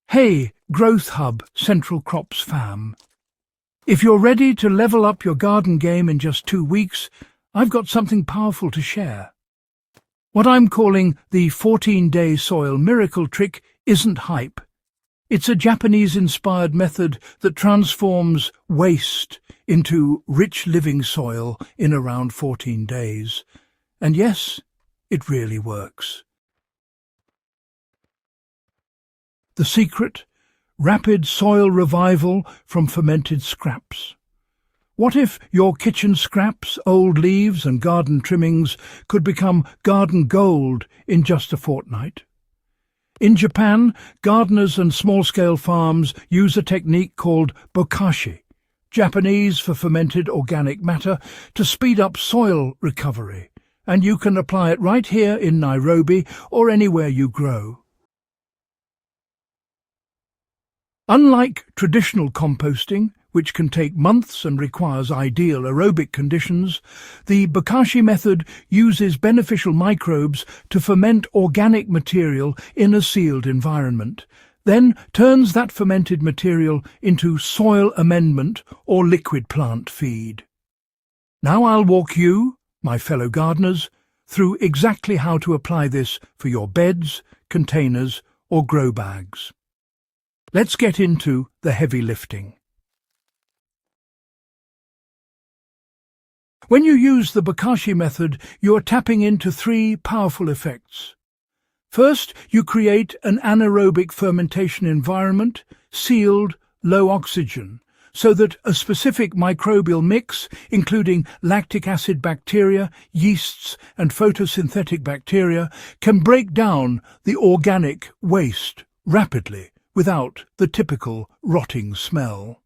Hey, Growth Hub Central Crops fam. If you're ready to level up your garden game in just 2 weeks, I've got something powerful to share. What I'm calling the 14-day soil miracle trick isn't hype. It's a Japanese-inspired method that transforms waste into rich living soil in around 14 days. And yes, it really works. The secret? Rapid soil revival from fermented scraps. What if your kitchen scraps, old leaves and garden trimmings could become garden gold in just a fortnight? In Japan, gardeners and small-scale farms use a technique called Bokashi, Japanese for fermented organic matter, to speed up soil recovery, and you can apply it right here in Nairobi or anywhere you grow. Unlike traditional composting, which can take months and requires ideal aerobic conditions, the Bokashi method uses beneficial microbes to ferment organic material in a sealed environment, then turns that fermented material into soil amendment or liquid plant feed. Now I'll walk you, my fellow gardeners, through exactly how to apply this for your beds, containers or grow bags. Let's get into the heavy lifting. When you use the Bokashi method, you're tapping into 3 powerful effects. First, you create an anaerobic fermentation environment, sealed, low oxygen, so that a specific microbial mix, including lactic acid bacteria, yeasts and photosynthetic bacteria, can break down the organic waste rapidly, without the typical rotting smell.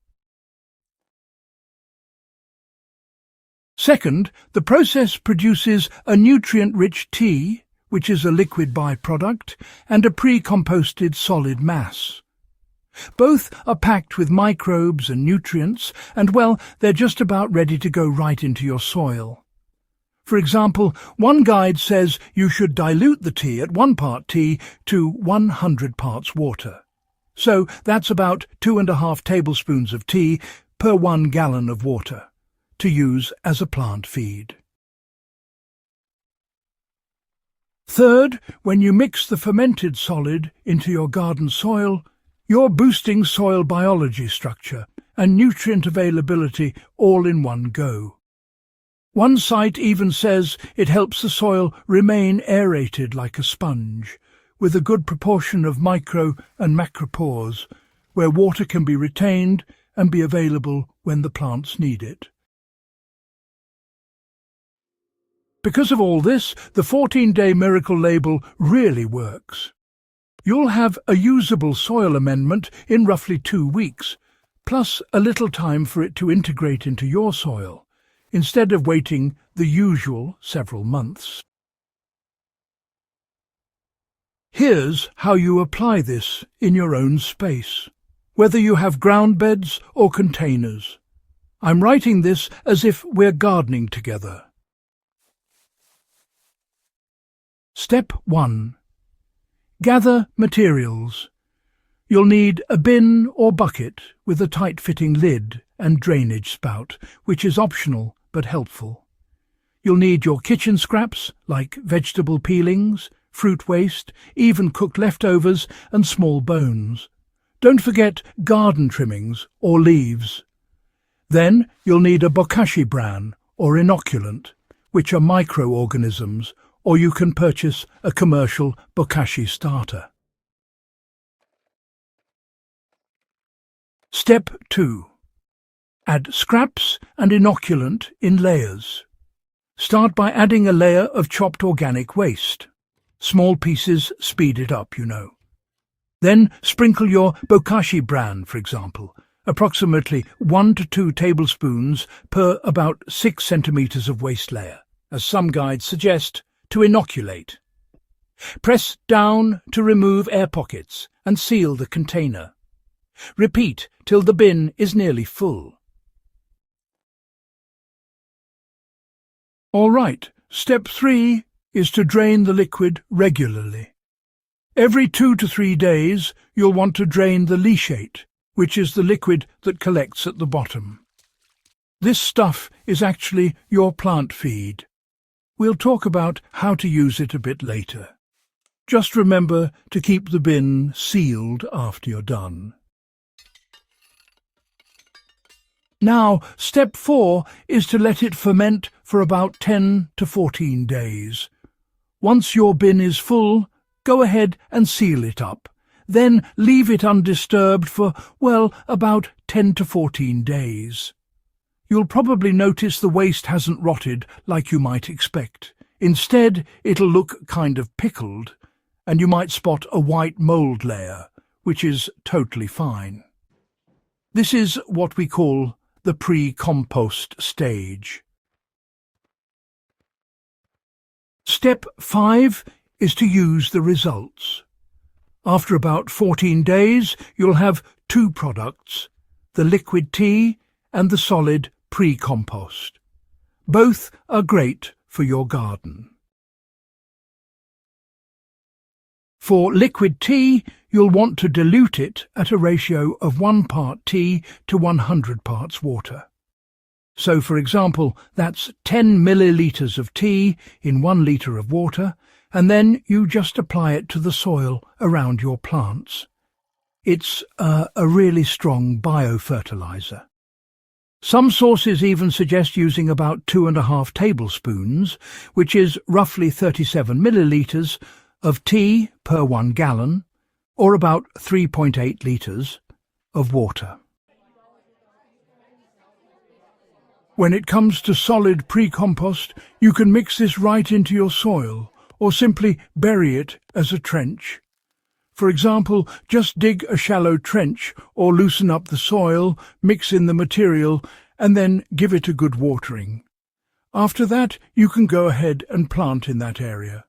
Second, the process produces a nutrient-rich tea, which is a liquid byproduct, and a pre-composted solid mass. Both are packed with microbes and nutrients, and well, they're just about ready to go right into your soil. For example, one guide says you should dilute the tea at 1 part tea to 100 parts water. So that's about 2.5 tablespoons of tea per 1 gallon of water, to use as a plant feed. Third, when you mix the fermented solid into your garden soil, you're boosting soil biology structure and nutrient availability all in one go. One site even says it helps the soil remain aerated like a sponge, with a good proportion of micro and macropores, where water can be retained and be available when the plants need it. Because of all this, the 14-day miracle label really works. You'll have a usable soil amendment in roughly 2 weeks, plus a little time for it to integrate into your soil, instead of waiting the usual several months. Here's how you apply this in your own space, whether you have ground beds or containers. I'm writing this as if we're gardening together. Step 1. Gather materials. You'll need a bin or bucket with a tight-fitting lid and drainage spout, which is optional but helpful. You'll need your kitchen scraps, like vegetable peelings, fruit waste, even cooked leftovers and small bones. Don't forget garden trimmings or leaves. Then you'll need a Bokashi bran or inoculant, which are microorganisms, or you can purchase a commercial Bokashi starter. Step 2. Add scraps and inoculant in layers. Start by adding a layer of chopped organic waste. Small pieces speed it up, you know. Then sprinkle your Bokashi bran, for example, approximately 1 to 2 tablespoons per about 6 centimeters of waste layer, as some guides suggest, to inoculate. Press down to remove air pockets and seal the container. Repeat till the bin is nearly full. All right, step 3 is to drain the liquid regularly. Every 2 to 3 days, you'll want to drain the leachate, which is the liquid that collects at the bottom. This stuff is actually your plant feed. We'll talk about how to use it a bit later. Just remember to keep the bin sealed after you're done. Now, step 4 is to let it ferment for about 10 to 14 days. Once your bin is full, go ahead and seal it up. Then leave it undisturbed for, well, about 10 to 14 days. You'll probably notice the waste hasn't rotted like you might expect. Instead, it'll look kind of pickled, and you might spot a white mould layer, which is totally fine. This is what we call the pre-compost stage. Step 5 is to use the results. After about 14 days, you'll have 2 products, the liquid tea and the solid pre-compost. Both are great for your garden. For liquid tea, you'll want to dilute it at a ratio of 1 part tea to 100 parts water. So, for example, that's 10 millilitres of tea in 1 litre of water, and then you just apply it to the soil around your plants. It's a really strong biofertilizer. Some sources even suggest using about 2.5 tablespoons, which is roughly 37 millilitres, of tea per 1 gallon, or about 3.8 litres of water. When it comes to solid pre-compost, you can mix this right into your soil, or simply bury it as a trench. For example, just dig a shallow trench or loosen up the soil, mix in the material, and then give it a good watering. After that, you can go ahead and plant in that area.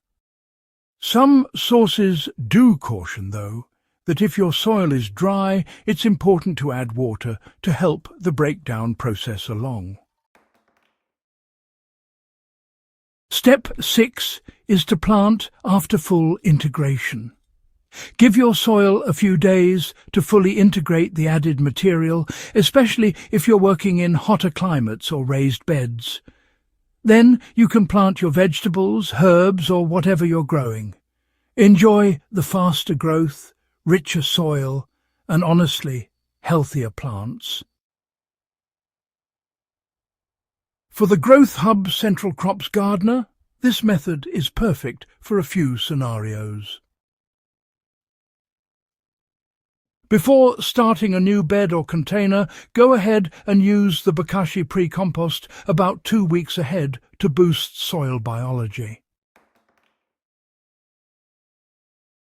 Some sources do caution, though, that if your soil is dry, it's important to add water to help the breakdown process along. Step 6 is to plant after full integration. Give your soil a few days to fully integrate the added material, especially if you're working in hotter climates or raised beds. Then you can plant your vegetables, herbs, or whatever you're growing. Enjoy the faster growth, richer soil, and honestly, healthier plants. For the Growth Hub Central Crops gardener, this method is perfect for a few scenarios. Before starting a new bed or container, go ahead and use the Bokashi pre-compost about 2 weeks ahead to boost soil biology.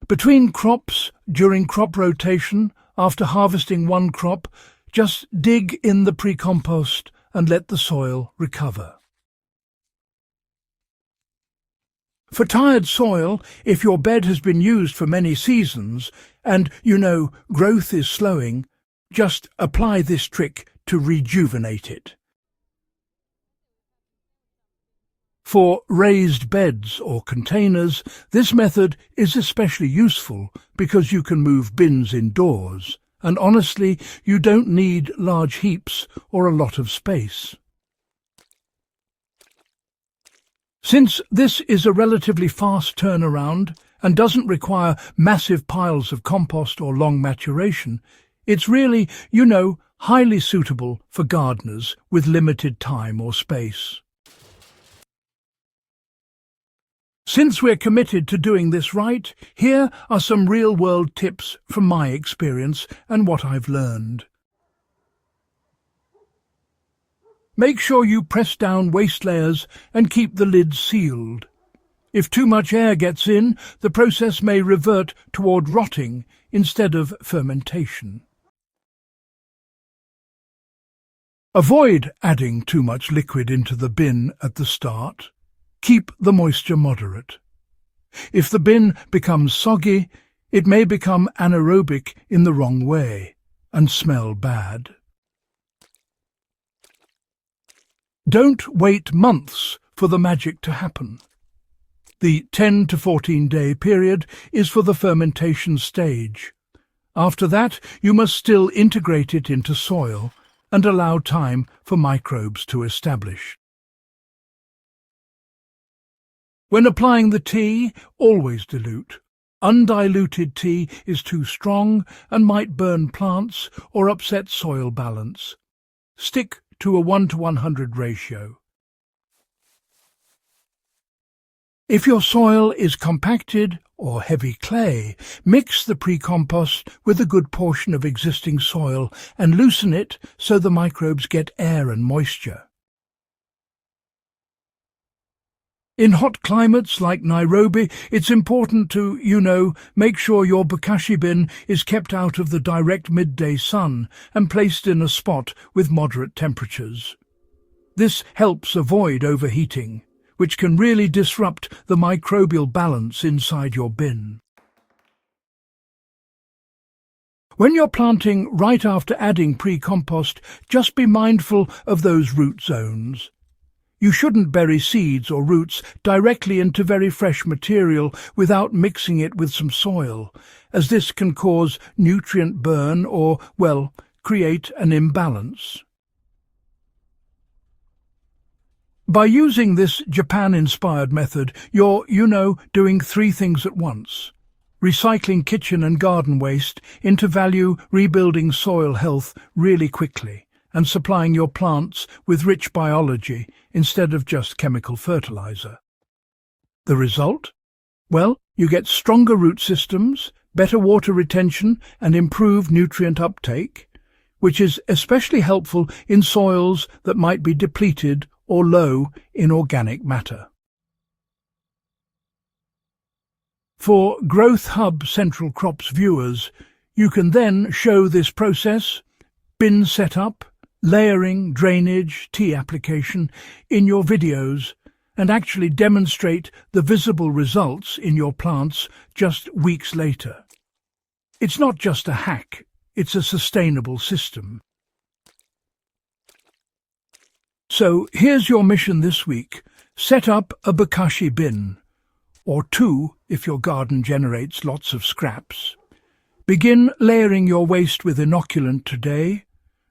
Between crops, during crop rotation, after harvesting 1 crop, just dig in the pre-compost and let the soil recover. For tired soil, if your bed has been used for many seasons and, growth is slowing, just apply this trick to rejuvenate it. For raised beds or containers, this method is especially useful because you can move bins indoors, and honestly, you don't need large heaps or a lot of space. Since this is a relatively fast turnaround and doesn't require massive piles of compost or long maturation, it's really, highly suitable for gardeners with limited time or space. Since we're committed to doing this right, here are some real-world tips from my experience and what I've learned. Make sure you press down waste layers and keep the lids sealed. If too much air gets in, the process may revert toward rotting instead of fermentation. Avoid adding too much liquid into the bin at the start. Keep the moisture moderate. If the bin becomes soggy, it may become anaerobic in the wrong way and smell bad. Don't wait months for the magic to happen. The 10 to 14 day period is for the fermentation stage. After that, you must still integrate it into soil and allow time for microbes to establish. When applying the tea, always dilute. Undiluted tea is too strong and might burn plants or upset soil balance. Stick to a 1:100 ratio. If your soil is compacted or heavy clay, mix the pre-compost with a good portion of existing soil and loosen it so the microbes get air and moisture. In hot climates like Nairobi, it's important to, make sure your Bokashi bin is kept out of the direct midday sun and placed in a spot with moderate temperatures. This helps avoid overheating, which can really disrupt the microbial balance inside your bin. When you're planting right after adding pre-compost, just be mindful of those root zones. You shouldn't bury seeds or roots directly into very fresh material without mixing it with some soil, as this can cause nutrient burn or, create an imbalance. By using this Japan-inspired method, you're, doing three things at once. Recycling kitchen and garden waste into value, rebuilding soil health really quickly, and supplying your plants with rich biology instead of just chemical fertilizer. The result? Well, you get stronger root systems, better water retention, and improved nutrient uptake, which is especially helpful in soils that might be depleted or low in organic matter. For Growth Hub Central Crops viewers, you can then show this process, bin setup, layering, drainage, tea application in your videos and actually demonstrate the visible results in your plants just weeks later. It's not just a hack, it's a sustainable system. So here's your mission this week. Set up a Bokashi bin, or two if your garden generates lots of scraps. Begin layering your waste with inoculant today.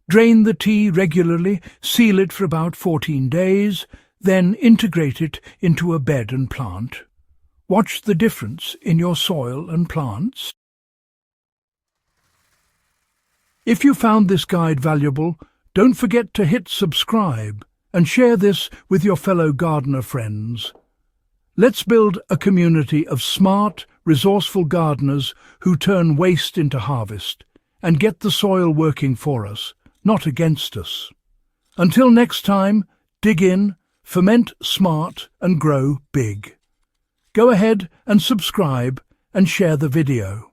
Drain the tea regularly, seal it for about 14 days, then integrate it into a bed and plant. Watch the difference in your soil and plants. If you found this guide valuable, don't forget to hit subscribe and share this with your fellow gardener friends. Let's build a community of smart, resourceful gardeners who turn waste into harvest and get the soil working for us, not against us. Until next time, dig in, ferment smart and grow big. Go ahead and subscribe and share the video.